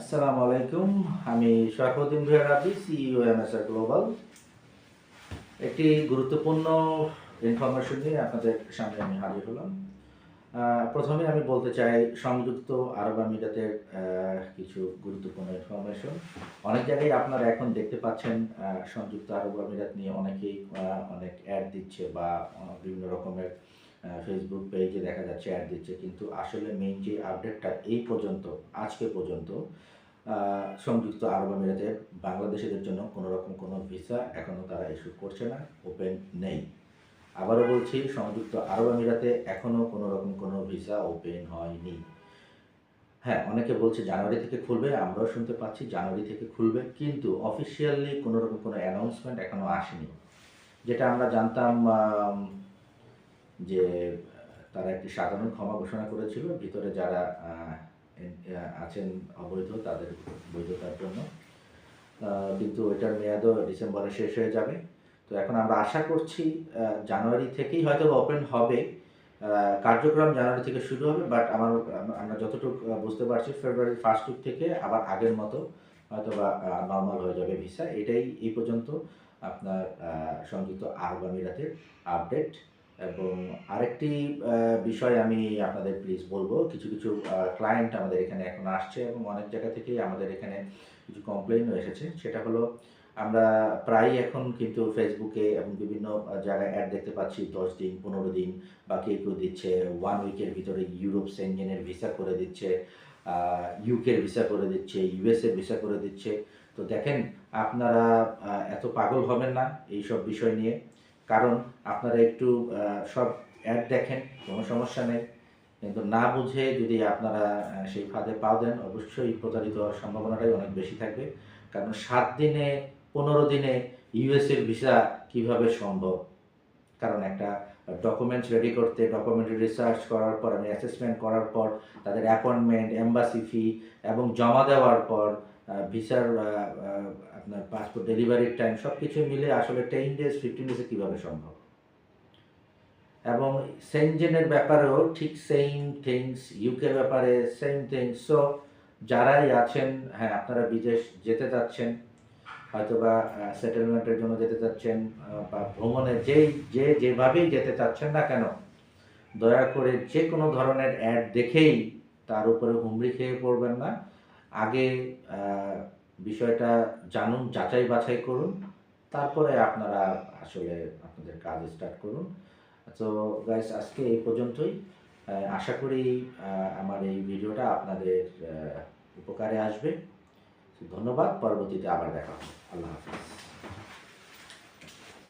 আসসালামু আলাইকুম। আমি শরফুদ্দিন রাবি, সিইও এমএসআর গ্লোবাল। একটি গুরুত্বপূর্ণ ইনফরমেশন নিয়ে আপনাদের সামনে আমি হাজির হলাম। প্রথমে আমি বলতে চাই সংযুক্ত আরব আমিরাতের কিছু গুরুত্বপূর্ণ ইনফরমেশন। অনেক জায়গায় আপনারা এখন দেখতে পাচ্ছেন সংযুক্ত আরব আমিরাত নিয়ে অনেকেই অনেক অ্যাড দিচ্ছে বা বিভিন্ন রকমের ফেসবুক পেজে দেখা যাচ্ছে অ্যাড দিচ্ছে, কিন্তু আসলে মেইন যে আপডেটটা এই পর্যন্ত আজকে পর্যন্ত সংযুক্ত আরব আমিরাতে বাংলাদেশিদের জন্য কোনো রকম কোনো ভিসা এখনও তারা ইস্যু করছে না, ওপেন নেই। আবারও বলছি, সংযুক্ত আরব আমিরাতে এখনও কোনো রকম কোনো ভিসা ওপেন হয়নি। হ্যাঁ, অনেকে বলছে জানুয়ারি থেকে খুলবে, আমরাও শুনতে পাচ্ছি জানুয়ারি থেকে খুলবে, কিন্তু অফিসিয়ালি কোনো রকম কোনো অ্যানাউন্সমেন্ট এখনও আসেনি। যেটা আমরা জানতাম যে তারা একটি সাধারণ ক্ষমা ঘোষণা করেছিল ভিতরে যারা আছেন অবৈধ তাদের বৈধতার জন্য, কিন্তু এটার মেয়াদও ডিসেম্বরে শেষ হয়ে যাবে। তো এখন আমরা আশা করছি জানুয়ারি থেকেই হয়তো ওপেন হবে, কার্যক্রম জানুয়ারি থেকে শুরু হবে, বাট আমরা যতটুকু বুঝতে পারছি ফেব্রুয়ারির ফার্স্ট উইক থেকে আবার আগের মতো হয়তো বা নর্মাল হয়ে যাবে ভিসা। এটাই এই পর্যন্ত আপনার সংযুক্ত আরব আমিরাতের আপডেট। এবং আরেকটি বিষয় আমি আপনাদের প্লিজ বলবো, কিছু কিছু ক্লায়েন্ট আমাদের এখানে এখন আসছে এবং অনেক জায়গা থেকেই আমাদের এখানে কিছু কমপ্লেইনও এসেছে। সেটা হলো, আমরা প্রায়ই এখন কিন্তু ফেসবুকে এবং বিভিন্ন জায়গায় অ্যাড দেখতে পাচ্ছি 10 দিন 15 দিন বা কেউ কেউ দিচ্ছে 1 উইকের ভিতরে ইউরোপ সেনজেনের ভিসা করে দিচ্ছে, ইউকের ভিসা করে দিচ্ছে, ইউএসএ ভিসা করে দিচ্ছে। তো দেখেন, আপনারা এত পাগল হবেন না এইসব বিষয় নিয়ে, কারণ আপনারা একটু সব অ্যাড দেখেন, কোনো সমস্যা নেই, কিন্তু না বুঝে যদি আপনারা সেই ফাঁদে পা দেন অবশ্যই প্রতারিত হওয়ার সম্ভাবনাটাই অনেক বেশি থাকবে। কারণ 7 দিনে 15 দিনে ইউএসএর ভিসা কিভাবে সম্ভব? কারণ একটা ডকুমেন্টস রেডি করতে, ডকুমেন্ট রিসার্চ করার পর, আমি অ্যাসেসমেন্ট করার পর, তাদের অ্যাপয়েন্টমেন্ট, এম্বাসি ফি এবং জমা দেওয়ার পর ভিসার আপনার পাসপোর্ট ডেলিভারির টাইম সব কিছু মিলে আসলে 10 ডেজ 15 ডেজে কীভাবে সম্ভব? এবং সেনজেনের ব্যাপারেও ঠিক সেম থিংস, ইউকের ব্যাপারে সেম থিংস। সো যারাই আছেন, হ্যাঁ আপনারা বিদেশ যেতে চাচ্ছেন, হয়তোবা সেটেলমেন্টের জন্য যেতে চাচ্ছেন বা ভ্রমণে যেভাবেই যেতে চাচ্ছেন না কেন, দয়া করে যে কোনো ধরনের অ্যাড দেখেই তার উপরে হুমড়ি খেয়ে পড়বেন না। আগে বিষয়টা জানুন, যাচাই বাছাই করুন, তারপরে আপনারা আসলে আপনাদের কাজ স্টার্ট করুন। তো গাইস, আজকে এই পর্যন্তই। আশা করি আমার এই ভিডিওটা আপনাদের উপকারে আসবে। ধন্যবাদ। পরবর্তীতে আবার দেখা হবে। আল্লাহ হাফিজ।